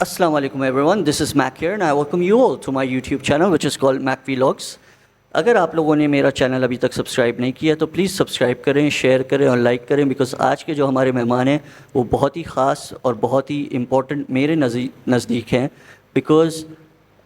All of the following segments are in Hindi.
Assalamu alaikum everyone, this is Mac here and I welcome you all to my YouTube channel which is called Mac Vlogs. अगर आप लोगों ने मेरा चैनल अभी तक सब्सक्राइब नहीं किया तो प्लीज़ सब्सक्राइब करें, शेयर करें और लाइक करें बिकॉज़ आज के जो हमारे मेहमान हैं वो बहुत ही ख़ास और बहुत ही इम्पोर्टेंट मेरे नज़दीक हैं बिकॉज़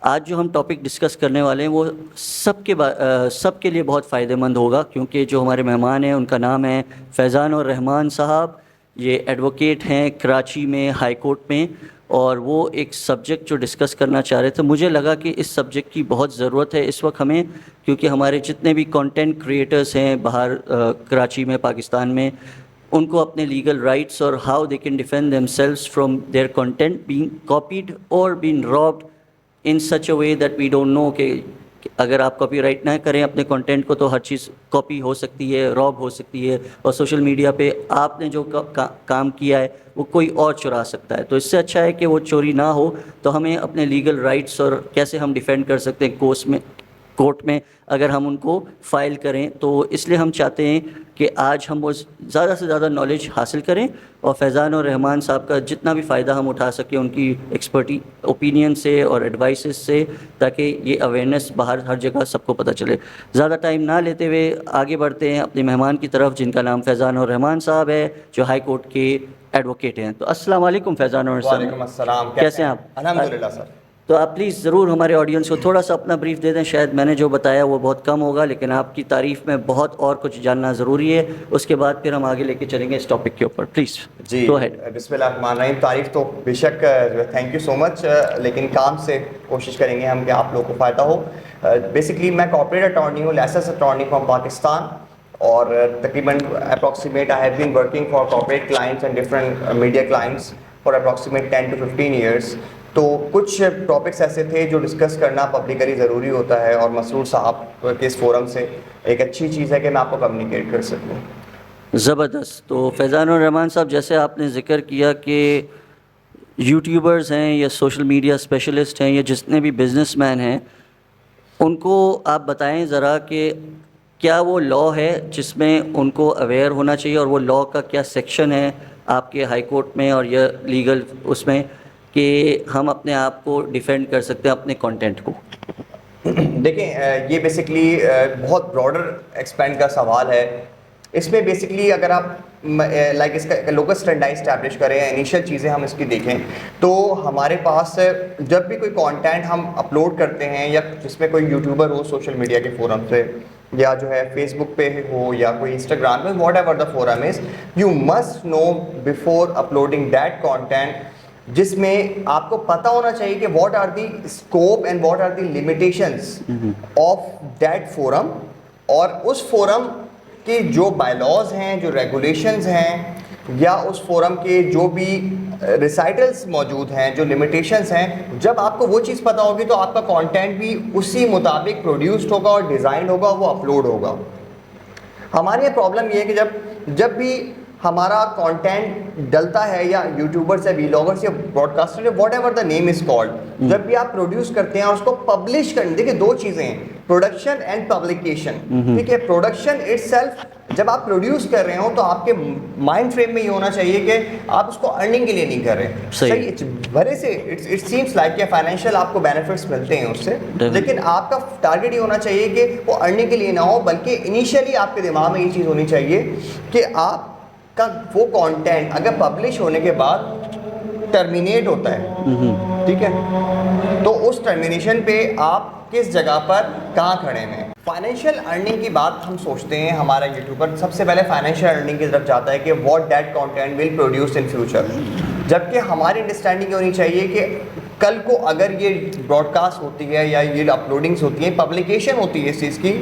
आज जो हम टॉपिक डिस्कस करने वाले हैं वो सबके लिए बहुत फ़ायदेमंद होगा क्योंकि जो हमारे मेहमान हैं उनका नाम है फैज़ान और रहमान साहब। ये एडवोकेट हैं कराची में हाई कोर्ट में और वो एक सब्जेक्ट जो डिस्कस करना चाह रहे थे, मुझे लगा कि इस सब्जेक्ट की बहुत ज़रूरत है इस वक्त हमें क्योंकि हमारे जितने भी कंटेंट क्रिएटर्स हैं बाहर कराची में पाकिस्तान में उनको अपने लीगल राइट्स और how they can defend themselves from their content being copied और being robbed in such a way that we don't know कि अगर आप कॉपीराइट ना करें अपने कंटेंट को तो हर चीज़ कॉपी हो सकती है, रॉब हो सकती है और सोशल मीडिया पे आपने जो काम किया है वो कोई और चुरा सकता है। तो इससे अच्छा है कि वो चोरी ना हो। तो हमें अपने लीगल राइट्स और कैसे हम डिफेंड कर सकते हैं कोर्ट में अगर हम उनको फ़ाइल करें, तो इसलिए हम चाहते हैं कि आज हम वो ज़्यादा से ज़्यादा नॉलेज हासिल करें और फैज़ान और रहमान साहब का जितना भी फ़ायदा हम उठा सकें उनकी एक्सपर्टी ओपिनियन से और एडवाइसेस से, ताकि ये अवेयरनेस बाहर हर जगह सबको पता चले। ज़्यादा टाइम ना लेते हुए आगे बढ़ते हैं अपने मेहमान की तरफ जिनका नाम फैज़ान और रहमान साहब है जो हाई कोर्ट के एडवोकेट हैं। तो अस्सलाम वालेकुम फैज़ान और वालेकुम अस्सलाम, कैसे हैं आप? अल्हम्दुलिल्लाह सर। तो आप प्लीज़ ज़रूर हमारे ऑडियंस को थोड़ा सा अपना ब्रीफ दे दें। शायद मैंने जो बताया वो बहुत कम होगा लेकिन आपकी तारीफ़ में बहुत और कुछ जानना ज़रूरी है। उसके बाद फिर हम आगे लेके चलेंगे इस टॉपिक के ऊपर। Please ji go ahead. बिस्मिल्लाहिर्रहमानिर्रहीम। तारीफ़ तो बेशक थैंक यू सो मच, लेकिन काम से कोशिश करेंगे हम कि आप लोगों को फ़ायदा हो। बेसिकली मैं कॉर्पोरेट अटॉर्नी हूँ, लाइसेंस अटॉर्नी फ्रॉम पाकिस्तान और तकरीबन approximate I have been working for corporate clients and different media clients for approximate 10 to 15 years. तो कुछ टॉपिक्स ऐसे थे जो डिस्कस करना पब्लिकली ज़रूरी होता है और मसरूर साहब के इस फोरम से एक अच्छी चीज़ है कि मैं आपको कम्युनिकेट कर सकूँ। ज़बरदस्त। तो फैज़ान और रहमान साहब, जैसे आपने ज़िक्र किया कि यूट्यूबर्स हैं या सोशल मीडिया स्पेशलिस्ट हैं या जितने भी बिजनेसमैन हैं उनको आप बताएं ज़रा कि क्या वो लॉ है जिसमें उनको अवेयर होना चाहिए और वो लॉ का क्या सेक्शन है आपके हाई कोर्ट में और या लीगल उसमें कि हम अपने आप को डिफेंड कर सकते हैं अपने कंटेंट को। देखें, ये बेसिकली बहुत ब्रॉडर एक्सपेंड का सवाल है। इसमें बेसिकली अगर आप लाइक इसका लोकल स्टैंडर्ड इस्टेब्लिश करें, इनिशियल चीज़ें हम इसकी देखें तो हमारे पास जब भी कोई कंटेंट हम अपलोड करते हैं या जिसमें कोई यूट्यूबर हो सोशल मीडिया के फोरम से या जो है फेसबुक पे हो या कोई इंस्टाग्राम पे, whatever the forum is, you must know before uploading that content जिसमें आपको पता होना चाहिए कि what are the scope and what are the limitations of that forum और उस फोरम के जो बायलॉज हैं, जो रेगुलेशंस हैं या उस फोरम के जो भी रिसाइटल्स मौजूद हैं, जो लिमिटेशंस हैं, जब आपको वो चीज़ पता होगी तो आपका कंटेंट भी उसी मुताबिक प्रोड्यूस्ड होगा और डिज़ाइन होगा, वो अपलोड होगा। हमारे यहाँ प्रॉब्लम ये है कि जब भी हमारा कंटेंट डलता है या यूट्यूबर्स या व्लॉगर्स या ब्रॉडकास्टर या what ever the name is called, जब भी आप प्रोड्यूस करते हैं और उसको पब्लिश करने, देखिए दो चीज़ें हैं, प्रोडक्शन एंड पब्लिकेशन। ठीक है, प्रोडक्शन इटसेल्फ जब आप प्रोड्यूस कर रहे हो तो आपके माइंड फ्रेम में ये होना चाहिए कि आप उसको अर्निंग के लिए नहीं कर रहे। सही, भले से इट सीम्स लाइक कि फाइनेंशियल आपको बेनिफिट्स मिलते हैं उससे, लेकिन आपका टारगेट ये होना चाहिए कि वो अर्निंग के लिए ना हो, बल्कि इनिशियली आपके दिमाग में ये चीज़ होनी चाहिए कि आप का वो कंटेंट अगर पब्लिश होने के बाद टर्मिनेट होता है, ठीक है, तो उस टर्मिनेशन पे आप किस जगह पर कहाँ खड़े हैं। फाइनेंशियल अर्निंग की बात हम सोचते हैं, हमारा यूट्यूबर सबसे पहले फाइनेंशियल अर्निंग की तरफ जाता है कि what that content will produce in future, जबकि हमारी अंडरस्टैंडिंग होनी चाहिए कि कल को अगर ये ब्रॉडकास्ट होती है या ये अपलोडिंग्स होती है, पब्लिकेशन होती है इस चीज़ की,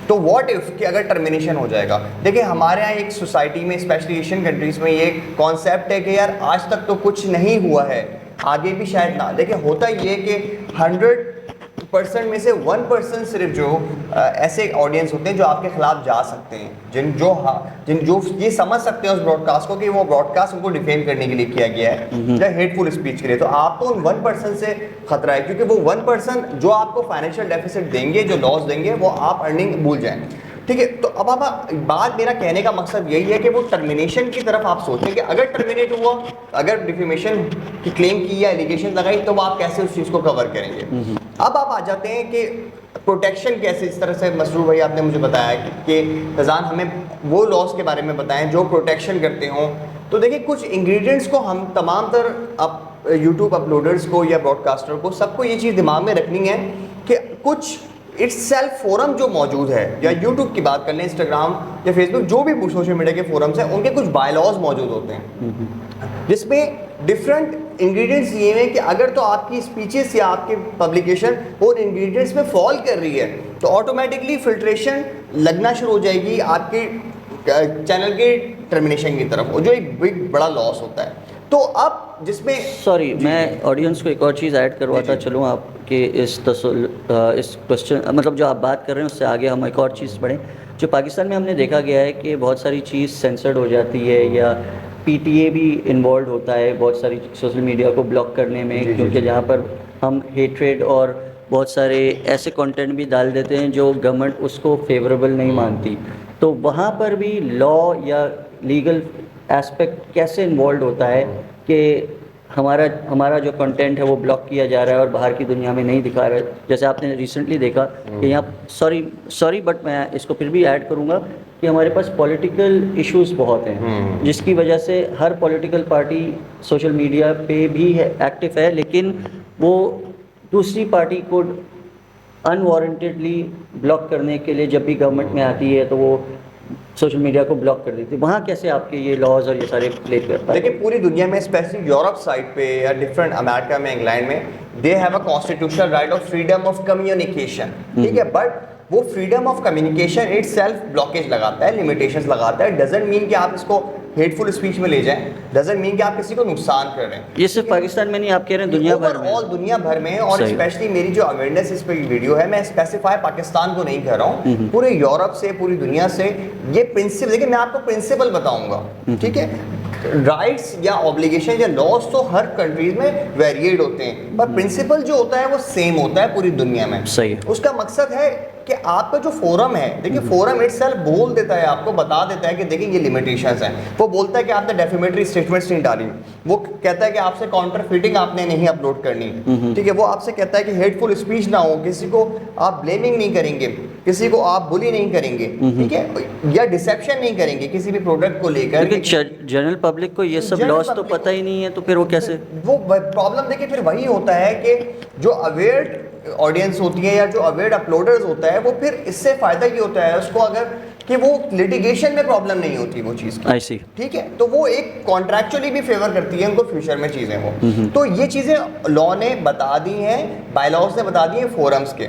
तो व्हाट इफ़ कि अगर टर्मिनेशन हो जाएगा। देखिए हमारे यहाँ एक सोसाइटी में, स्पेशली एशियन कंट्रीज़ में, ये कॉन्सेप्ट है कि यार आज तक तो कुछ नहीं हुआ है, आगे भी शायद ना। देखिए होता ये कि 100% में से 1% सिर्फ जो ऐसे ऑडियंस होते हैं जो आपके खिलाफ जा सकते हैं, जिन जो ये समझ सकते हैं उस ब्रॉडकास्ट को कि वो ब्रॉडकास्ट उनको डिफेम करने के लिए किया गया है या हेटफुल स्पीच के लिए। तो आपको उन 1% से खतरा है, क्योंकि वो 1% जो आपको फाइनेंशियल डेफिसिट देंगे, जो लॉस देंगे, वो आप अर्निंग भूल जाएं। ठीक है, तो अब बात मेरा कहने का मकसद यही है कि वो टर्मिनेशन की तरफ आप सोचें कि अगर टर्मिनेट हुआ, अगर डिफेमेशन की क्लेम की या एलिगेशन लगाई, तो आप कैसे उस चीज़ को कवर करेंगे। अब आप आ जाते हैं कि प्रोटेक्शन कैसे, इस तरह से मसरूर भाई आपने मुझे बताया कि फैज़ान हमें वो लॉस के बारे में बताएं जो प्रोटेक्शन करते हों। तो देखिए, कुछ इंग्रेडिएंट्स को हम तमाम तर आप यूट्यूब अपलोडर्स को या ब्रॉडकास्टर को सबको ये चीज़ दिमाग में रखनी है कि कुछ इट्स सेल्फ फोरम जो मौजूद है, या यूट्यूब की बात कर लें, इंस्टाग्राम या फेसबुक, जो भी सोशल मीडिया के फोरम्स हैं, उनके कुछ बायलॉज मौजूद होते हैं जिसमें डिफरेंट इंग्रेडिएंट्स ये हैं कि अगर तो आपकी स्पीचेस या आपकी पब्लिकेशन और इंग्रेडिएंट्स में फॉल कर रही है तो ऑटोमेटिकली फिल्ट्रेशन लगना शुरू हो जाएगी आपके चैनल के टर्मिनेशन की तरफ, और जो एक बिग बड़ा लॉस होता है। तो अब जिसमें सॉरी, मैं ऑडियंस को एक और चीज़ ऐड करवाता चलूँ आपके इस क्वेश्चन, मतलब जो आप बात कर रहे हैं उससे आगे हम एक और चीज़ पढ़ें। जो पाकिस्तान में हमने देखा गया है कि बहुत सारी चीज़ सेंसर्ड हो जाती है, या पीटीए भी इन्वॉल्व होता है बहुत सारी सोशल मीडिया को ब्लॉक करने में, क्योंकि जहाँ पर हम हेट्रेड और बहुत सारे ऐसे कंटेंट भी डाल देते हैं जो गवर्नमेंट उसको फेवरेबल नहीं मानती, तो वहाँ पर भी लॉ या लीगल एस्पेक्ट कैसे इन्वॉल्व होता है कि हमारा जो कंटेंट है वो ब्लॉक किया जा रहा है और बाहर की दुनिया में नहीं दिखा रहा है। जैसे आपने रिसेंटली देखा कि यहाँ सॉरी बट मैं इसको फिर भी ऐड करूँगा कि हमारे पास पॉलिटिकल इश्यूज बहुत हैं, जिसकी वजह से हर पॉलिटिकल पार्टी सोशल मीडिया पे भी है, एक्टिव है, लेकिन वो दूसरी पार्टी को अनवारंटेडली ब्लॉक करने के लिए जब भी गवर्नमेंट में आती है तो वो सोशल मीडिया को ब्लॉक कर देती है। वहाँ कैसे आपके ये लॉज और ये सारे प्ले करता है? देखिए, पूरी दुनिया में स्पेशली यूरोप साइड पे या डिफरेंट अमेरिका में, इंग्लैंड में, they have a constitutional right of freedom of communication, ठीक है, बट वो freedom of communication it self blockage लगाता है, लिमिटेशंस लगाता है। डजंट मीन कि आप इसको हेटफुल स्पीच में ले जाएं, डजंट मीन कि आप किसी को नुकसान कर रहे हैं। ये सिर्फ पाकिस्तान में नहीं, आप कह रहे हैं दुनिया भर में, ऑल दुनिया भर में। और स्पेशली मेरी जो अवेयरनेस इस पे वीडियो है, मैं स्पेसिफाई पाकिस्तान को नहीं कर रहा हूँ, पूरे यूरोप से, पूरी दुनिया से ये प्रिंसिपल, देखिए मैं आपको प्रिंसिपल बताऊंगा, ठीक है। राइट्स या ऑब्लिगेशन या लॉज तो हर कंट्रीज में वेरिएट होते हैं, पर प्रिंसिपल जो होता है वो सेम होता है पूरी दुनिया में। सही है। उसका मकसद है कि आपका जो फोरम है, देखिए फोरम इटसेल्फ बोल देता है, आपको बता देता है कि देखिए ये लिमिटेशंस हैं। वो बोलता है कि आपने डेफेमेटरी स्टेटमेंट्स नहीं डाली, वो कहता है कि आपसे काउंटरफीटिंग आपने नहीं अपलोड करनी, ठीक है, वो आपसे कहता है कि हेटफुल स्पीच ना हो, किसी को आप ब्लेमिंग नहीं करेंगे, किसी को आप बुली नहीं करेंगे, ठीक है, या डिसेप्शन नहीं करेंगे किसी भी प्रोडक्ट को लेकर। लेकिन जनरल पब्लिक को ये सब लॉस तो पता ही नहीं है, तो फिर वो कैसे? वो प्रॉब्लम देखिए फिर वही होता है कि जो अवेयर ऑडियंस होती है या जो अवेयर अपलोडर्स होता है, वो फिर इससे फायदा ये होता है उसको, अगर कि वो लिटिगेशन में प्रॉब्लम नहीं होती वो चीज़ की, आई सी, ठीक है, तो वो एक कॉन्ट्रैक्चुअली भी फेवर करती है उनको फ्यूचर में चीज़ें वो। तो ये चीज़ें लॉ ने बता दी हैं, बायलॉज ने बता दी हैं फोरम्स के।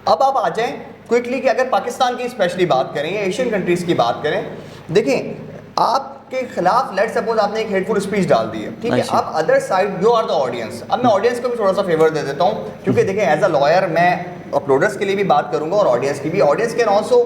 अब आप आ जाएं क्विकली कि अगर पाकिस्तान की स्पेशली बात करें या एशियन कंट्रीज़ की बात करें, देखिए आपके खिलाफ लेट सपोज आपने एक हेटफुल स्पीच डाल दी है, ठीक है, अब other side you are the audience. अब मैं ऑडियंस को भी थोड़ा सा फेवर दे देता हूँ, क्योंकि देखिए एज अ लॉयर मैं अपलोडर्स के लिए भी बात करूंगा और ऑडियंस की भी। Audience can also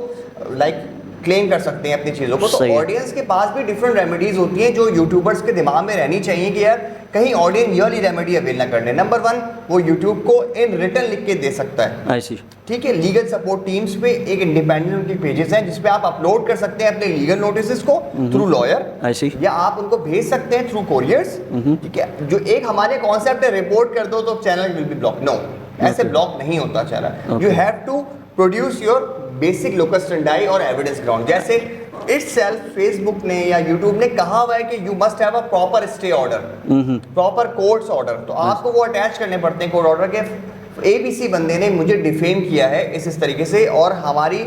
like claim कर सकते हैं अपनी चीज़ों को, तो ऑडियंस के पास भी डिफरेंट रेमेडीज होती हैं जो यूट्यूबर्स के दिमाग में रहनी चाहिए कि यार कहीं ऑडियंस ये वाली रेमेडी अवेल ना करने। नंबर 1, वो यूट्यूब को इन रिटर्न लिख के दे सकता है, आई सी, ठीक है। लीगल सपोर्ट टीम्स पे एक इंडिपेंडेंट उनके पेजेस हैं जिसपे आप अपलोड कर सकते हैं अपने लीगल नोटिस को थ्रू लॉयर, आई सी, या आप उनको भेज सकते हैं थ्रू कोरियर्स, ठीक है। जो एक हमारे कॉन्सेप्ट है रिपोर्ट कर दो तो channel will be block, no, ऐसे ब्लॉक नहीं होता channel. You have to produce your basic locus standard और एविडेंस ग्राउंड। जैसे इटसेल्फ फेसबुक ने या यूट्यूब ने कहा हुआ है कि you must have a proper stay order, proper courts order, तो आपको वो अटैच करने पड़ते हैं कोर्ट ऑर्डर के। एबीसी बंदे ने मुझे डिफेम किया है इस तरीके से, और हमारी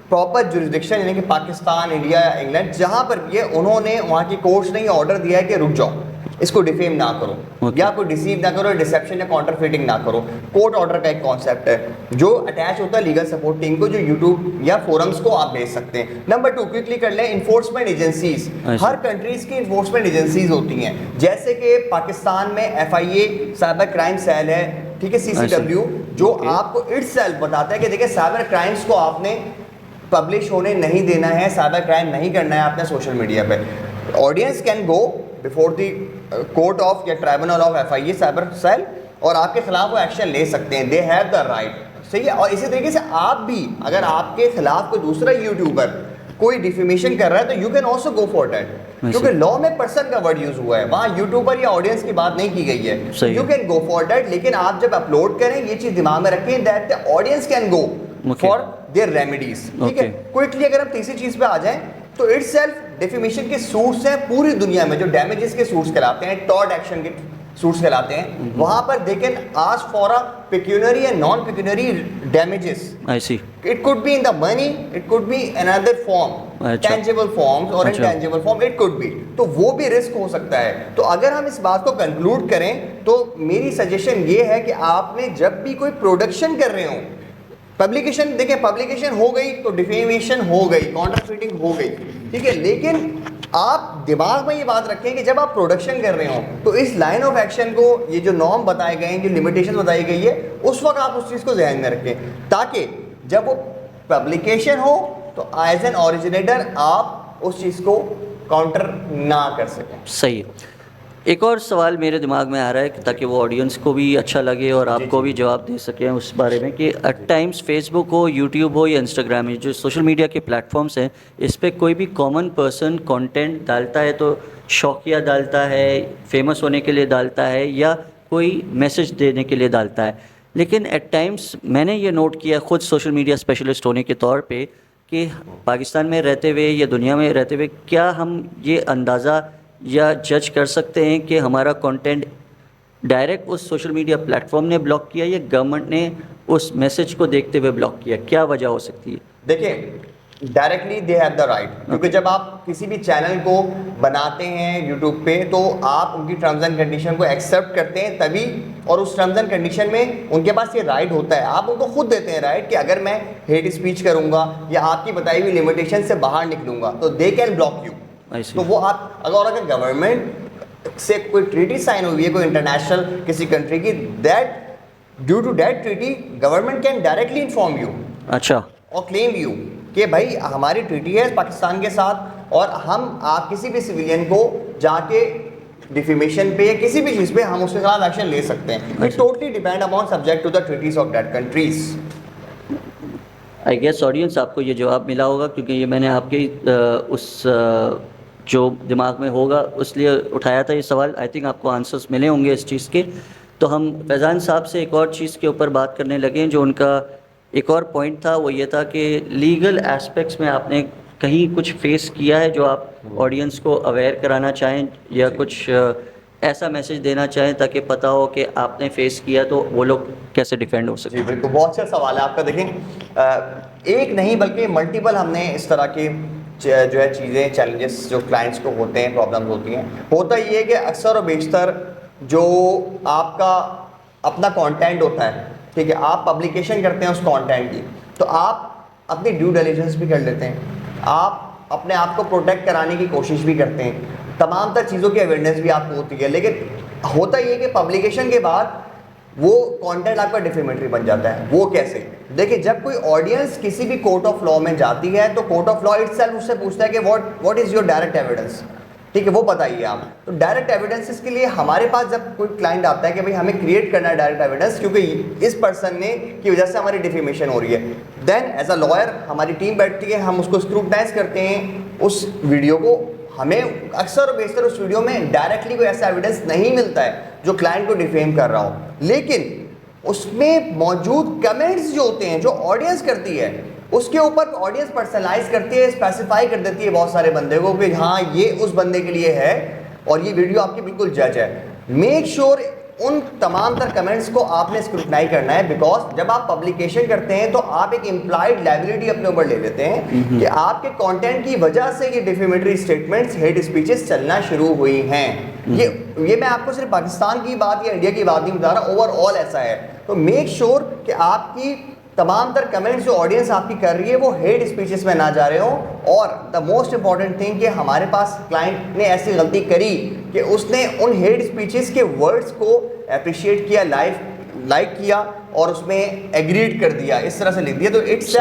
प्रॉपर जुरिस्डिक्शन यानी कि पाकिस्तान, इंडिया या इंग्लैंड जहाँ पर भी है, उन्होंने वहाँ की कोर्ट्स ने ऑर्डर दिया है कि रुक जाओ, इसको डिफेम ना करो, या कोई डिसीव ना करो, डिसेप्शन या काउंटरफीटिंग ना करो। कोर्ट ऑर्डर का एक कॉन्सेप्ट है जो अटैच होता है लीगल सपोर्ट टीम को, जो यूट्यूब या फोरम्स को आप भेज सकते हैं। नंबर 2, क्विकली कर लें, इन्फोर्समेंट एजेंसीज। हर कंट्रीज की इन्फोर्समेंट एजेंसीज होती हैं, जैसे कि पाकिस्तान में FIA साइबर क्राइम सेल है, ठीक है, CCW, जो आपको इटसेल्फ बताता है कि देखिए साइबर क्राइम्स को आपने पब्लिश होने नहीं देना है, साइबर क्राइम नहीं करना है आपने सोशल मीडिया पे। Audience can go before the court of या tribunal of FIA cyber cell, और आपके खिलाफ वो एक्शन ले सकते हैं, दे हैव द राइट। सही है। और इसी तरीके से आप भी, अगर आपके खिलाफ कोई दूसरा यूट्यूबर कोई डिफेमेशन कर रहा है तो you can also go for that, क्योंकि लॉ में पर्सन का वर्ड यूज हुआ है, वहाँ यूट्यूबर या ऑडियंस की बात नहीं की गई है। You can go for that, लेकिन आप जब अपलोड करें ये चीज दिमाग में रखें that the audience can go for their remedies. ठीक है, क्विकली अगर हम तीसरी चीज पे आ जाएं तो इटसेल्फ डिफेमेशन के सूट्स हैं पूरी दुनिया में, जो डैमेजेस के सूट्स कहलाते हैं, टॉर्ट एक्शन के सूट्स कहलाते हैं, वहां पर they can ask for a pecuniary and non pecuniary damages. I see. It could be in the money, it could be another form, tangible forms or intangible form, it could be। तो वो भी रिस्क हो सकता है। तो अगर हम इस बात को कंक्लूड करें तो मेरी सजेशन ये है कि आपने जब भी कोई प्रोडक्शन कर रहे हो, पब्लिकेशन, देखिए पब्लिकेशन हो गई तो डिफेमेशन हो गई, काउंटरफीटिंग हो गई, ठीक है, लेकिन आप दिमाग में ये बात रखें कि जब आप प्रोडक्शन कर रहे हो तो इस लाइन ऑफ एक्शन को, ये जो नॉर्म बताए गए हैं, जो लिमिटेशन बताई गई है, उस वक्त आप उस चीज़ को ध्यान में रखें, ताकि जब वो पब्लिकेशन हो तो एज एन ओरिजिनेटर आप उस चीज़ को काउंटर ना कर सकें। सही है। एक और सवाल मेरे दिमाग में आ रहा है कि ताकि वो ऑडियंस को भी अच्छा लगे और आपको भी जवाब दे सकें उस बारे में, कि एट टाइम्स फेसबुक हो, यूट्यूब हो या इंस्टाग्राम, जो सोशल मीडिया के प्लेटफॉर्म्स हैं, इस पे कोई भी कॉमन पर्सन कंटेंट डालता है तो शौकिया डालता है, फेमस होने के लिए डालता है, या कोई मैसेज देने के लिए डालता है। लेकिन एट टाइम्स मैंने ये नोट किया खुद सोशल मीडिया स्पेशलिस्ट होने के तौर पे कि पाकिस्तान में रहते हुए या दुनिया में रहते हुए क्या हम ये अंदाज़ा या जज कर सकते हैं कि हमारा कंटेंट डायरेक्ट उस सोशल मीडिया प्लेटफॉर्म ने ब्लॉक किया या गवर्नमेंट ने उस मैसेज को देखते हुए ब्लॉक किया? क्या वजह हो सकती है? देखिए, directly they have the right, क्योंकि जब आप किसी भी चैनल को बनाते हैं यूट्यूब पे तो आप उनकी टर्म्स एंड कंडीशन को एक्सेप्ट करते हैं तभी, और उस टर्म्स एंड कंडीशन में उनके पास ये राइट होता है, आप उनको खुद देते हैं राइट कि अगर मैं हेट स्पीच करूंगा या आपकी बताई हुई लिमिटेशन से बाहर निकलूंगा तो दे कैन ब्लॉक यू। तो वो आप अगर गवर्नमेंट से कोई ट्रीटी साइन हुई है कोई इंटरनेशनल किसी कंट्री की, that due to that treaty government can directly inform you, अच्छा, और क्लेम यू कि भाई हमारी ट्रीटी है पाकिस्तान के साथ और हम आप किसी भी सिविलियन को जाके डिफेमेशन पे या किसी भी चीज़ पे हम उसके खिलाफ एक्शन ले सकते हैं। It totally depend upon subject to the treaties of that countries. I guess audience आपको ये जवाब मिला होगा, क्योंकि ये मैंने आपके उस जो दिमाग में होगा उसलिए उठाया था ये सवाल। आई थिंक आपको आंसर्स मिले होंगे इस चीज़ के। तो हम फैज़ान साहब से एक और चीज़ के ऊपर बात करने लगे, जो उनका एक और पॉइंट था, वो ये था कि लीगल एस्पेक्ट्स में आपने कहीं कुछ फेस किया है जो आप ऑडियंस को अवेयर कराना चाहें या कुछ ऐसा मैसेज देना चाहें ताकि पता हो कि आपने फेस किया तो वो लोग कैसे डिफेंड हो सके? जी बिल्कुल, बहुत अच्छा सवाल है आपका। देखें, एक नहीं बल्कि मल्टीपल हमने इस तरह की जो है चीज़ें, चैलेंजेस जो क्लाइंट्स को होते हैं, प्रॉब्लम्स होती हैं। होता ये है कि अक्सर और बेशतर जो आपका अपना कंटेंट होता है, ठीक है, आप पब्लिकेशन करते हैं उस कंटेंट की, तो आप अपनी ड्यू डिलिजेंस भी कर लेते हैं, आप अपने आप को प्रोटेक्ट कराने की कोशिश भी करते हैं, तमाम तर चीज़ों की अवेयरनेस भी आपको होती है, लेकिन होता ये कि पब्लिकेशन के बाद वो कंटेंट आपका डिफेमेटरी बन जाता है। वो कैसे? देखिए, जब कोई ऑडियंस किसी भी कोर्ट ऑफ लॉ में जाती है तो कोर्ट ऑफ लॉ इटसेल्फ उससे पूछता है कि what is your direct evidence, ठीक है, वो बताइए आप। तो डायरेक्ट एविडेंसेस के लिए हमारे पास जब कोई क्लाइंट आता है कि भाई हमें क्रिएट करना है डायरेक्ट एविडेंस क्योंकि इस पर्सन ने की वजह से हमारी डिफेमेशन हो रही है, देन एज अ लॉयर हमारी टीम बैठती है, हम उसको स्क्रूटनाइज करते हैं उस वीडियो को। हमें अक्सर और बेशतर उस वीडियो में डायरेक्टली कोई ऐसा एविडेंस नहीं मिलता है जो क्लाइंट को डिफेम कर रहा हो, लेकिन उसमें मौजूद कमेंट्स जो होते हैं, जो ऑडियंस करती है, उसके ऊपर ऑडियंस पर्सनलाइज करती है, स्पेसिफाई कर देती है बहुत सारे बंदे को कि हाँ ये उस बंदे के लिए है और ये वीडियो आपकी बिल्कुल जज है। मेक श्योर उन तमाम तर कमेंट्स को आपने स्क्रूटनाइज करना है, बिकॉज जब आप पब्लिकेशन करते हैं तो आप एक इम्प्लाइड लायबिलिटी अपने ऊपर ले लेते हैं कि आपके कंटेंट की वजह से ये डिफेमेटरी स्टेटमेंट्स, हेट स्पीचेस चलना शुरू हुई हैं। ये मैं आपको सिर्फ पाकिस्तान की बात या इंडिया की बात नहीं बता रहा, ओवरऑल ऐसा है। तो मेक श्योर कि आपकी तमाम तर कमेंट्स जो ऑडियंस आपकी कर रही है वो हेट स्पीचेस में ना जा रहे हो। और द मोस्ट इंपॉर्टेंट थिंग कि हमारे पास क्लाइंट ने ऐसी गलती करी कि उसने उन हेट स्पीचेस के वर्ड्स को अप्रिशिएट किया, लाइक किया और उसमें एग्रीड कर दिया, इस तरह से लिख दिया। तो it's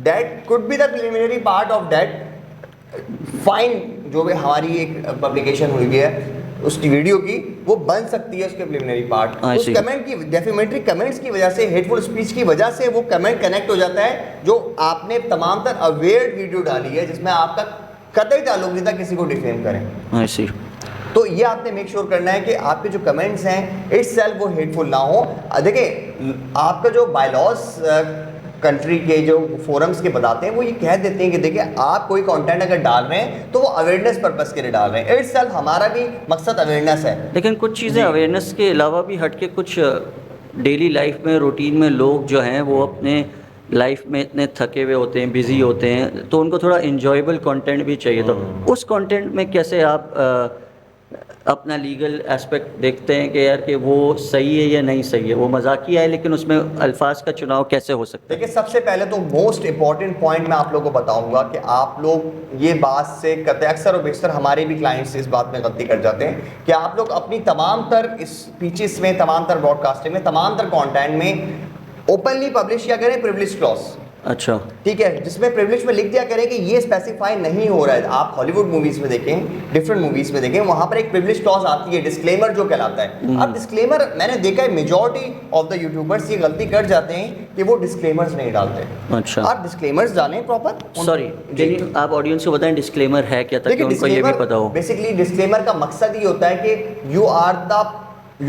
that could be the preliminary part of that fine जो भी हमारी एक पब्लिकेशन हुई है। उसकी वीडियो की, वो बन सकती है उसके प्रिलिमिनरी पार्ट। I उस see. कमेंट की डेफेमेटरी कमेंट्स की वजह से, हेटफुल स्पीच की वजह से वो कमेंट कनेक्ट हो जाता है, जो आपने तमाम तर अवेयर वीडियो डाली है जिसमें आपका कतई ताल्लुक नहीं था किसी को डिफेम करें। I see. तो ये आपने मेक श्योर करना है कि आपके जो कमेंट्स हैं इटसेल्फ वो हेटफुल ना हो। देखिए आपका जो बायलॉज कंट्री के जो फोरम्स के बताते हैं वो ये कह देते हैं कि देखिए आप कोई कंटेंट अगर डाल रहे हैं तो वो अवेयरनेस पर्पस के लिए डाल रहे हैं। इटसेल्फ हमारा भी मकसद अवेयरनेस है। लेकिन कुछ चीज़ें जी। अवेयरनेस के अलावा भी हट के कुछ डेली लाइफ में रूटीन में लोग जो हैं वो अपने लाइफ में इतने थके हुए होते हैं, बिजी होते हैं, तो उनको थोड़ा इंजॉयबल कंटेंट भी चाहिए। तो उस कंटेंट में कैसे आप अपना लीगल एस्पेक्ट देखते हैं कि यार कि वो सही है या नहीं सही है, वो मजाकिया है लेकिन उसमें अल्फाज का चुनाव कैसे हो सकता है? देखिए सबसे पहले तो मोस्ट इंपॉर्टेंट पॉइंट मैं आप लोगों को बताऊंगा कि आप लोग ये बात से कहते हैं, अक्सर और बेशतर हमारे भी क्लाइंट्स इस बात में गलती कर जाते हैं कि आप लोग अपनी तमाम तर इस स्पीचेस में, तमाम तर ब्रॉडकास्टिंग में, तमाम तर कंटेंट में ओपनली पब्लिश किया करें प्रिविलेज क्लॉज। अच्छा, ठीक है, जिसमें प्रिविलेज में लिख दिया करें कि ये स्पेसिफाई नहीं हो रहा है। आप हॉलीवुड मूवीज में देखें, डिफरेंट मूवीज में देखें, वहां पर एक प्रिविलेज क्लॉज आती है, डिस्क्लेमर जो कहलाता है। अब डिस्क्लेमर मैंने देखा है मेजॉरिटी ऑफ द यूट्यूबर्स ये गलती कर जाते हैं कि वो डिस्क्लेमर्स नहीं डालते। अच्छा, आप डिस्क्लेमर्स डालें प्रॉपर। सॉरी, यानी आप ऑडियंस को बताएं डिस्क्लेमर है क्या, ताकि उनको ये भी पता हो। बेसिकली डिस्क्लेमर का मकसद ये होता है कि you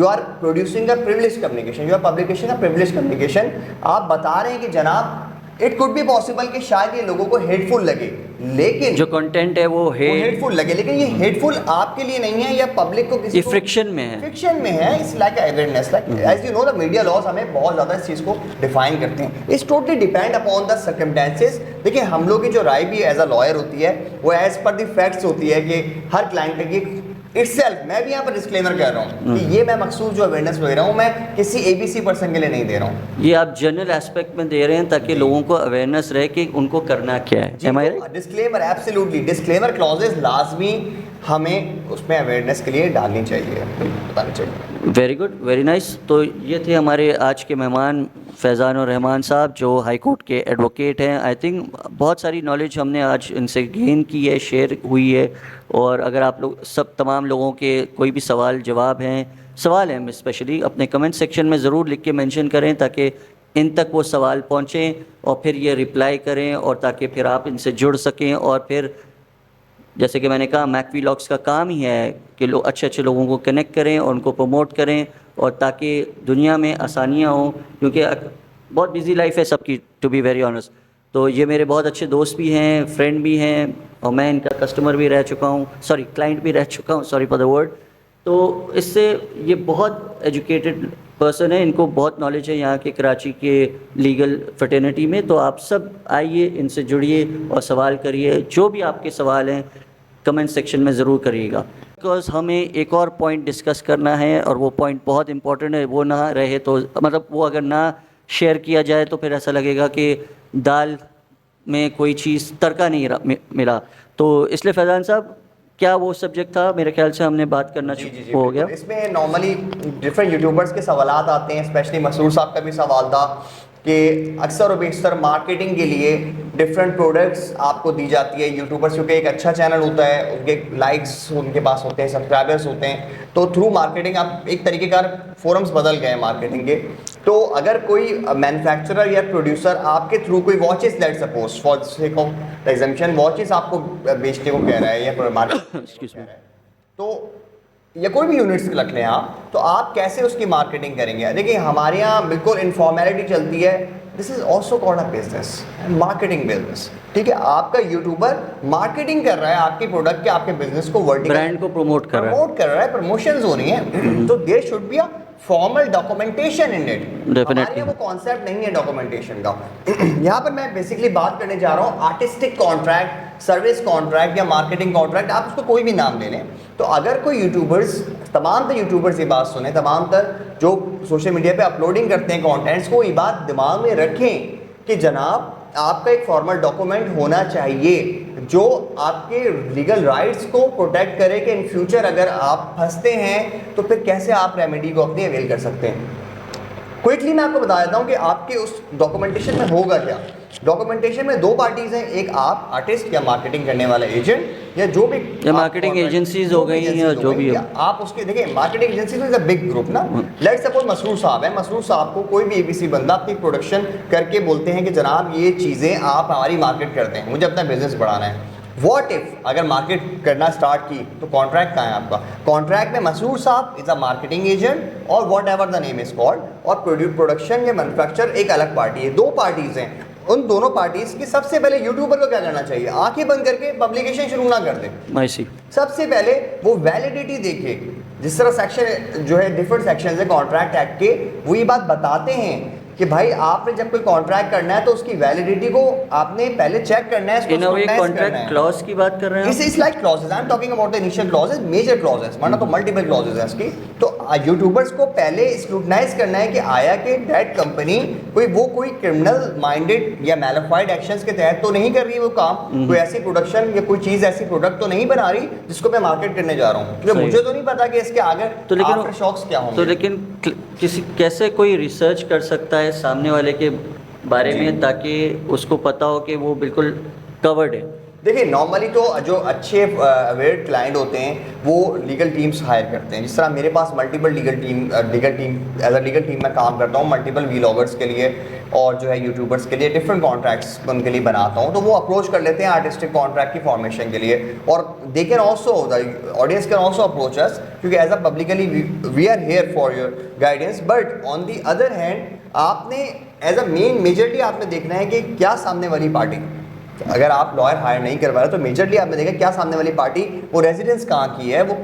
are producing a privilege communication, you are publication a privilege communication. आप बता रहे हैं कि जनाब इट कुड बी पॉसिबल कि शायद ये लोगों को हेटफुल लगे, लेकिन जो कंटेंट है वो हेटफुल लगे, लेकिन ये हेटफुल आपके लिए नहीं है या पब्लिक को किसी ये फ्रिक्शन में है, फ्रिक्शन में है। It's like awareness, like as you know the media laws हमें बहुत ज़्यादा इस चीज़ को डिफाइन करते हैं। It's totally depend upon the circumstances. देखिए हम लोग की जो राय भी एज अ लॉयर होती है वो एज पर द फैक्ट्स होती है कि हर क्लाइंट का ये इटसेल्फ, मैं भी यहाँ पर डिस्क्लेमर कह रहा हूँ कि ये मैं मखसूस जो अवेयरनेस दे रहा हूँ मैं किसी एबीसी पर्सन के लिए नहीं दे रहा हूँ। ये आप जनरल एस्पेक्ट में दे रहे हैं ताकि लोगों को अवेयरनेस रहे कि उनको करना क्या है। Am I right? Disclaimer absolutely, disclaimer clauses लाजमी हमें उसमें अवेयरनेस के लिए डालनी चाहिए, बतानी चाहिए। Very good, very nice. तो ये थे हमारे आज के मेहमान फैज़ान और रहमान साहब, जो हाई कोर्ट के एडवोकेट हैं। आई थिंक बहुत सारी नॉलेज हमने आज इनसे गेन की है, शेयर हुई है। और अगर आप लोग सब तमाम लोगों के कोई भी सवाल हैं स्पेशली अपने कमेंट सेक्शन में ज़रूर लिख के मेंशन करें ताकि इन तक वो सवाल पहुँचें और फिर ये रिप्लाई करें, और ताकि फिर आप इनसे जुड़ सकें। और फिर जैसे कि मैंने कहा, मैक वीलॉग्स का काम ही है कि लोग अच्छे लोगों को कनेक्ट करें और उनको प्रमोट करें, और ताकि दुनिया में आसानियाँ हों, क्योंकि बहुत बिजी लाइफ है सबकी, टू बी वेरी ऑनेस्ट। तो ये मेरे बहुत अच्छे दोस्त भी हैं, फ्रेंड भी हैं, और मैं इनका कस्टमर भी रह चुका हूँ, क्लाइंट भी रह चुका हूँ, सॉरी फॉर द वर्ड। तो इससे ये बहुत एजुकेटेड पर्सन है, इनको बहुत नॉलेज है यहाँ के कराची के लीगल फ्रेटर्निटी में। तो आप सब आइए, इनसे जुड़िए और सवाल करिए, जो भी आपके सवाल हैं कमेंट सेक्शन में ज़रूर करिएगा। बिकॉज हमें एक और पॉइंट डिस्कस करना है, और वो पॉइंट बहुत इंपॉर्टेंट है। वो ना रहे तो मतलब वो अगर ना शेयर किया जाए तो फिर ऐसा लगेगा कि दाल में कोई चीज़ तड़का नहीं मिला। तो इसलिए फैज़ान साहब, क्या वो सब्जेक्ट था? मेरे ख्याल से हमने बात करना हो गया। इसमें नॉर्मली डिफरेंट यूट्यूबर्स के सवालात आते हैं, स्पेशली मसूर साहब का भी सवाल था कि अक्सर और बेशतर मार्केटिंग के लिए डिफरेंट प्रोडक्ट्स आपको दी जाती है। यूट्यूबर्स क्योंकि एक अच्छा चैनल होता है, उनके लाइक्स उनके पास होते हैं, सब्सक्राइबर्स होते हैं, तो थ्रू मार्केटिंग आप एक तरीके का फोरम्स बदल गए हैं मार्केटिंग के। तो अगर कोई मैन्युफैक्चरर या प्रोड्यूसर आपके थ्रू कोई watches, let suppose for sake of exemption, watches आपको बेचने को कह रहा है या मार्केट तो या कोई भी यूनिट्स रख लें आप, तो आप कैसे उसकी मार्केटिंग करेंगे? देखिए हमारे यहाँ बिल्कुल इनफॉर्मेलिटी चलती है। This is also called a business, marketing business. ठीक है, आपका यूट्यूबर मार्केटिंग कर रहा है आपके प्रोडक्ट के, आपके बिजनेस को, वर्टिकल ब्रांड को प्रमोट कर रहा है, प्रमोशंस हो रही हैं। तो there should be a formal documentation in it. Definitely वो कॉन्सेप्ट नहीं है डॉक्यूमेंटेशन का। यहाँ पर मैं बेसिकली बात करने जा रहा हूँ आर्टिस्टिक कॉन्ट्रैक्ट, सर्विस कॉन्ट्रैक्ट या मार्केटिंग कॉन्ट्रैक्ट, आप उसको कोई भी नाम ले लें। तो अगर कोई यूट्यूबर्स, तमाम तर यूट्यूबर्स ये बात सुने, तमाम तर जो सोशल मीडिया पे अपलोडिंग करते हैं कंटेंट्स को, ये बात दिमाग में रखें कि जनाब आपका एक फॉर्मल डॉक्यूमेंट होना चाहिए जो आपके लीगल राइट्स को प्रोटेक्ट करे कि इन फ्यूचर अगर आप फंसते हैं तो फिर कैसे आप रेमेडी को अपनी अवेल कर सकते हैं। क्विकली मैं आपको बता देता हूँ कि आपके उस डॉक्यूमेंटेशन में होगा क्या। डॉक्यूमेंटेशन में दो पार्टीज हैं, एक आप आर्टिस्ट या मार्केटिंग करने वाला एजेंट या जो भी या मार्केटिंग एजेंसीज हो गई या जो भी हो, आप उसके देखिए marketing agency is a big group ना। लेट्स सपोज मसरूर साहब है, मसरूर साहब को कोई भी एबीसी बंदा अपनी प्रोडक्शन करके बोलते हैं कि जनाब ये चीज़ें आप हमारी मार्केट करते हैं, मुझे अपना बिजनेस बढ़ाना है। वॉट इफ अगर मार्केट करना स्टार्ट की तो कॉन्ट्रैक्ट कहाँ है आपका? कॉन्ट्रैक्ट में मसरूर साहब इज अ मार्केटिंग एजेंट और what ever the name is called, और प्रोडक्शन या मैन्युफैक्चर एक अलग पार्टी है। दो पार्टीज हैं, उन दोनों पार्टीज की सबसे पहले यूट्यूबर को क्या करना चाहिए? आंखें बंद करके पब्लिकेशन शुरू ना कर दे। सबसे पहले वो वैलिडिटी देखे, जिस तरह सेक्शन जो है डिफरेंट सेक्शन है कॉन्ट्रैक्ट एक्ट के, वो ये बात बताते हैं कि भाई आपने जब कोई कॉन्ट्रैक्ट करना है तो उसकी वैलिडिटी को आपने पहले चेक करना है। इन अ वे कॉन्ट्रैक्ट क्लॉज की बात कर रहे हैं, it's like clauses, I am talking about the initial clauses, major clauses, वरना तो मल्टीपल क्लॉजेस हैं इसकी। तो यूट्यूबर्स को पहले स्क्रूटनाइज करना है कि आया कि दैट कंपनी कोई क्रिमिनल माइंडेड या मैलिफाइड एक्शंस के तहत तो नहीं कर रही वो काम, कोई ऐसी प्रोडक्शन या कोई चीज़ ऐसी प्रोडक्ट तो नहीं बना रही जिसको मैं मार्केट करने जा रहा हूँ, क्योंकि मुझे तो नहीं पता कि इसके आगे तो आफ्टर शॉक्स क्या होंगे। तो लेकिन किसी कैसे कोई रिसर्च कर सकता है सामने वाले के बारे में ताकि उसको पता हो कि वो बिल्कुल कवर्ड है? देखिए नॉर्मली तो जो अच्छे अवेयर क्लाइंट होते हैं वो लीगल टीम्स हायर करते हैं। जिस तरह मेरे पास multiple legal team as a legal team मैं काम करता हूँ मल्टीपल वीलॉगर्स के लिए और जो है यूट्यूबर्स के लिए डिफरेंट कॉन्ट्रैक्ट्स उनके लिए बनाता हूँ, तो वो अप्रोच कर लेते हैं आर्टिस्टिक कॉन्ट्रैक्ट की फॉर्मेशन के लिए। और they can also the audience can also approach us, क्योंकि as a publicly we are here for your guidance. But on the other hand आपने एज अ मेजरली आपने देखना है कि क्या सामने वाली पार्टी, अगर आप लॉयर हायर नहीं करवा रहे तो मेजरली आपने देखा क्या सामने वाली पार्टी वो रेजिडेंस कहाँ की है, वो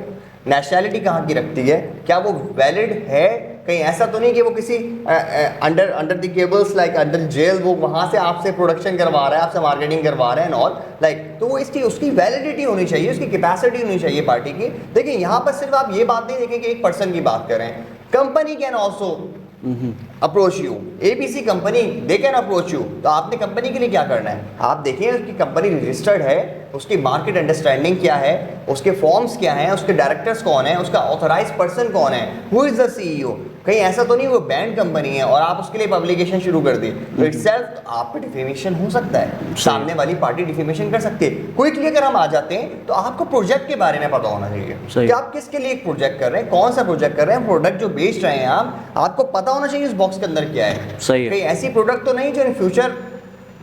नेशनैलिटी कहाँ की रखती है, क्या वो वैलिड है। कहीं ऐसा तो नहीं कि वो किसी under the cables like under jail वो वहाँ से आपसे प्रोडक्शन करवा रहा है, आपसे मार्केटिंग करवा रहा है एंड ऑल लाइक। तो वो इसकी उसकी वैलिडिटी होनी चाहिए, उसकी कैपेसिटी होनी चाहिए पार्टी की। देखिए यहाँ पर सिर्फ आप ये बात नहीं देखें कि एक पर्सन की बात करें, company can also approach you, ABC company they can approach you. तो आपने कंपनी के लिए क्या करना है, आप देखिए उसकी कंपनी रजिस्टर्ड है, उसकी मार्केट अंडरस्टैंडिंग क्या है, उसके फॉर्म्स क्या हैं, उसके डायरेक्टर्स कौन है, उसका ऑथराइज पर्सन कौन है, हु इज द सीईओ। कहीं ऐसा तो नहीं वो बैंड कंपनी है और आप उसके लिए पब्लिकेशन शुरू कर दी तो इटसेल्फ आप पे डिफेमेशन हो सकता है, सामने वाली पार्टी डिफेमेशन कर सकती है। क्विकली अगर हम आ जाते हैं तो आपको प्रोजेक्ट के बारे में पता होना चाहिए कि आप किसके लिए एक प्रोजेक्ट कर रहे हैं, कौन सा प्रोजेक्ट कर रहे हैं, प्रोडक्ट जो बेच रहे हैं आपको पता होना चाहिए इस बॉक्स के अंदर क्या है। कहीं ऐसी प्रोडक्ट तो नहीं जो इन फ्यूचर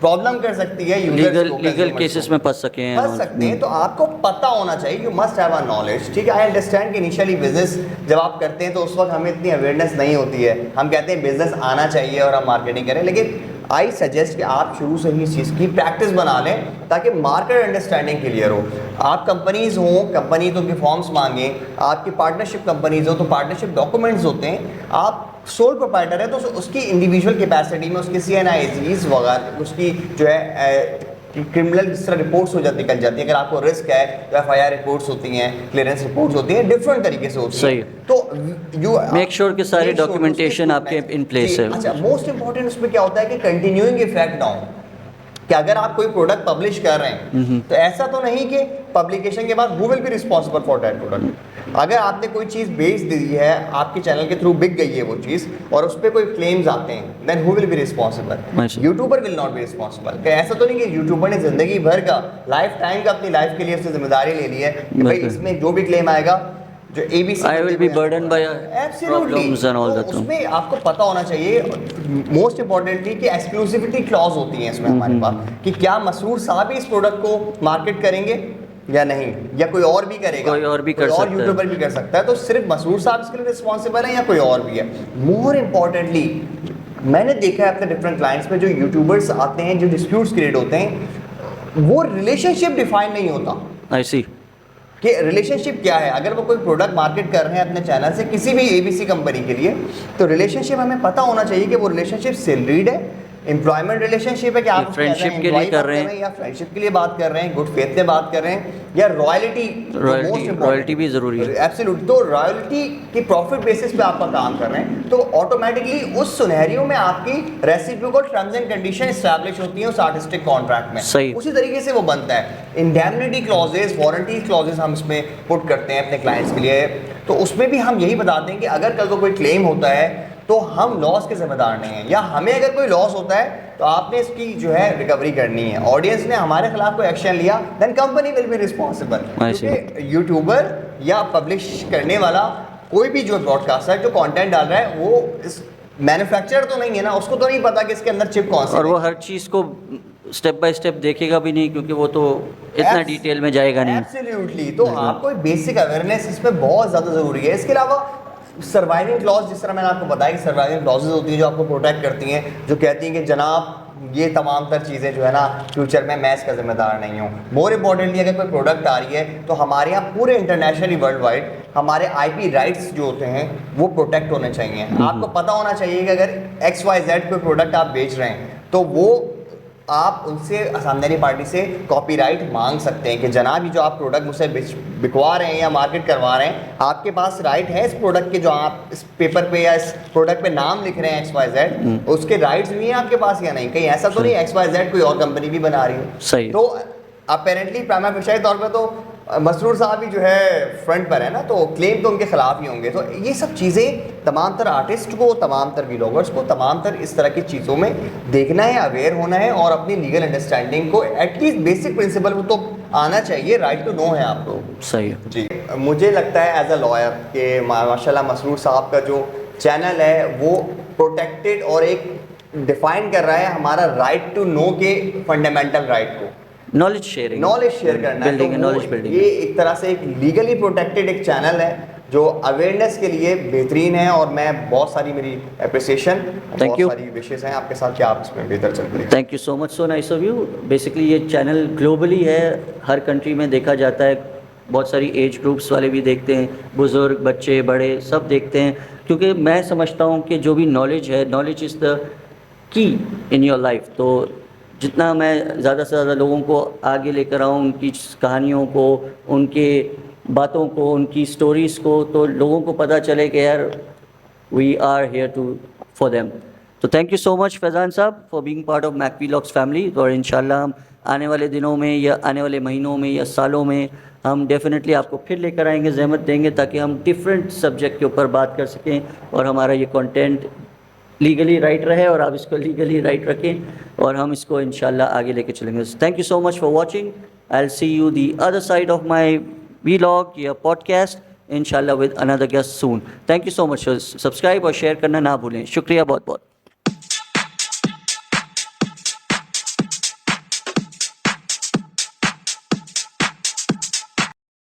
प्रॉब्लम कर सकती है, लीगल केसेस में फंस सकते हैं। तो आपको पता होना चाहिए, you must have a knowledge. ठीक है, आई अंडरस्टैंड कि इनिशियली बिजनेस जब आप करते हैं तो उस वक्त हमें इतनी अवेयरनेस नहीं होती है, हम कहते हैं बिजनेस आना चाहिए और हम मार्केटिंग करें, लेकिन आई सजेस्ट कि आप शुरू से ही इस चीज़ की प्रैक्टिस बना लें ताकि मार्केट अंडरस्टैंडिंग क्लियर हो। आप कंपनीज हों, कंपनी तो उनके फॉर्म्स मांगें, आपकी पार्टनरशिप कंपनीज हो तो पार्टनरशिप डॉक्यूमेंट्स होते हैं, आप सोल प्रोप्राइटर है तो उसकी इंडिविजुअल कैपेसिटी में उसकी CNIs वगैरह उसकी जो है क्रिमिनल जिस तरह रिपोर्ट्स हो जाती निकल जाती है, अगर आपको रिस्क है तो FIR रिपोर्ट्स होती हैं, क्लियरेंस रिपोर्ट्स होती हैं, डिफरेंट तरीके से होती हैं। तो यू मेक श्योर कि सारी डॉक्यूमेंटेशन आपके इन प्लेस है। अच्छा, मोस्ट इंपॉर्टेंट उसमें क्या होता है कि कंटिन्यूइंग इफेक्ट डाउन, कि अगर आप कोई प्रोडक्ट पब्लिश कर रहे हैं तो ऐसा तो नहीं कि पब्लिकेशन के बाद who will be responsible for that product. अगर आपने कोई चीज़ बेच दी है, आपके चैनल के थ्रू बिक गई है वो चीज़ और उस पर कोई क्लेम्स आते हैं, then who will be responsible? YouTuber will not be responsible. ऐसा तो नहीं कि यूट्यूबर ने जिंदगी भर का लाइफ टाइम का अपनी लाइफ के लिए उसने जिम्मेदारी ले ली है कि भाई इसमें जो भी क्लेम आएगा जो ABC I will be burdened by problems and all that. उसमें आपको पता होना चाहिए मोस्ट इंपॉर्टेंटली कि एक्सक्लूसिविटी क्लॉज होती है इसमें हमारे पास, कि क्या मसरूर साहब ही इस प्रोडक्ट को मार्केट करेंगे या नहीं, या कोई और भी करेगा, कोई और भी कर सकता है, यूट्यूबर भी कर सकता है। तो सिर्फ मसरूर साहब इसके लिए रिस्पॉन्सिबल है या कोई और भी है? मोर इम्पॉर्टेंटली मैंने देखा है अपने डिफरेंट क्लाइंट्स में जो यूट्यूबर्स आते हैं, जो डिस्प्यूट्स क्रिएट होते हैं, वो रिलेशनशिप डिफाइन नहीं होता। आई सी कि रिलेशनशिप क्या है। अगर वो कोई प्रोडक्ट मार्केट कर रहे हैं अपने चैनल से किसी भी ABC कंपनी के लिए, तो रिलेशनशिप हमें पता होना चाहिए कि वो रिलेशनशिप सैलरीड है, एम्प्लॉयमेंट रिलेशनशिप है कि आप फ्रेंडशिप के लिए कर रहे हैं या फ्रेंडशिप के लिए बात कर रहे हैं, गुड फेथ में बात कर रहे हैं, या रॉयल्टी भी जरूरी है। एब्सोल्युटली। तो रॉयल्टी की प्रॉफिट बेसिस पे आपका काम कर रहे हैं तो ऑटोमेटिकली उस सिनेरियो में आपकी reciprocal terms and condition establish होती है उस आर्टिस्टिक कॉन्ट्रैक्ट में। सही। उसी तरीके से वो बनता है। इंडेमनिटी क्लॉजेस, वारंटी क्लॉजेस हम इसमें पुट करते हैं अपने क्लाइंट्स के लिए, तो उसमें भी हम यही बताते हैं कि अगर कल को कोई क्लेम होता है तो हम लॉस के जिम्मेदार नहीं हैं, या हमें अगर कोई लॉस होता है तो आपने इसकी जो है रिकवरी करनी है। ऑडियंस ने हमारे खिलाफ कोई एक्शन लिया, then company will be responsible, क्योंकि यूट्यूबर या पब्लिश करने वाला कोई भी जो ब्रॉडकास्टर जो कंटेंट डाल रहा है वो इस मैन्युफैक्चरर तो नहीं है ना, उसको तो नहीं पता कि इसके अंदर चिप कौन सी और वो हर चीज़ को स्टेप बाय स्टेप देखेगा भी नहीं, क्योंकि वो तो इतना डिटेल में जाएगा नहीं। एब्सोल्युटली। तो आपको बेसिक अवेयरनेस इसमें बहुत ज़्यादा ज़रूरी है। इसके अलावा सर्वाइविंग क्लॉज, जिस तरह मैंने आपको बताया कि सर्वाइविंग क्लॉजेज होती हैं जो आपको प्रोटेक्ट करती हैं, जो कहती हैं कि जनाब ये तमाम तर चीज़ें जो है ना फ्यूचर में मैं इसका जिम्मेदार नहीं हूँ। मोर इम्पॉर्टेंटली अगर कोई प्रोडक्ट आ रही है तो हमारे यहाँ पूरे इंटरनेशनली वर्ल्ड वाइड हमारे IP राइट्स जो होते हैं वो प्रोटेक्ट होने चाहिए। आपको पता होना चाहिए कि अगर XYZ कोई प्रोडक्ट आप बेच रहे हैं तो वो आप उनसे सामने पार्टी से कॉपीराइट मांग सकते हैं कि जनाब ये जो आप प्रोडक्ट मुझसे बिकवा रहे हैं या मार्केट करवा रहे हैं, आपके पास राइट है इस प्रोडक्ट के, जो आप इस पेपर पे या इस प्रोडक्ट पे नाम लिख रहे हैं XYZ, उसके राइट्स भी हैं आपके पास या नहीं? कहीं ऐसा तो नहीं XYZ कोई और कंपनी भी बना रही है? सही। तो अपेरेंटली प्राइमा फेशियल तौर पे तो मसरूर साहब ही जो है फ्रंट पर है ना, तो क्लेम तो उनके खिलाफ ही होंगे। तो ये सब चीज़ें तमाम तर आर्टिस्ट को, तमाम तर व्लॉगर्स को, तमाम तर इस तरह की चीज़ों में देखना है, अवेयर होना है और अपनी लीगल अंडरस्टैंडिंग को एटलीस्ट बेसिक प्रिंसिपल वो तो आना चाहिए। राइट टू नो है आपको। सही है जी। मुझे लगता है एज अ लॉयर कि माशाल्लाह मसरूर साहब का जो चैनल है वो प्रोटेक्टेड और एक डिफाइन कर रहा है हमारा राइट टू नो के फंडामेंटल राइट को, नॉलेज शेयरिंग, नॉलेज शेयर करना है। बिल्डिंग तो नॉलेज बिल्डिंग, ये एक तरह से एक लीगली प्रोटेक्टेड एक चैनल है जो अवेयरनेस के लिए बेहतरीन है, और मैं बहुत सारी मेरी अप्रिसिएशन, बहुत you. सारी विशेष हैं आपके साथ कि आप इसमें बेहतर चल रही हैं। Thank you so much, so nice of you. Basically ये चैनल ग्लोबली है, हर कंट्री में देखा जाता है, बहुत सारी एज ग्रुप्स वाले भी देखते हैं, बुज़ुर्ग, बच्चे, बड़े सब देखते हैं, क्योंकि मैं समझता हूँ कि जो भी नॉलेज है, knowledge is the key in your life. तो जितना मैं ज़्यादा से ज़्यादा लोगों को आगे लेकर आऊँ, उनकी कहानियों को, उनके बातों को, उनकी स्टोरीज़ को, तो लोगों को पता चले कि यार we are here to for them. तो thank you so much Faizan साहब for being part of Mac vlogs family. और इंशाल्लाह हम आने वाले दिनों में या आने वाले महीनों में या सालों में हम डेफिनेटली आपको फिर लेकर आएंगे, ज़हमत देंगे, ताकि हम डिफरेंट सब्जेक्ट के ऊपर बात कर सकें और हमारा ये कंटेंट लीगली राइट रहे और आप इसको लीगली राइट रखें और हम इसको इंशाल्लाह आगे लेके चलेंगे। Thank you so much for watching. I will see you the other side of my vlog या पॉडकास्ट इंशाल्लाह with another guest soon. Thank you so much. Subscribe और शेयर करना ना भूलें। शुक्रिया बहुत बहुत।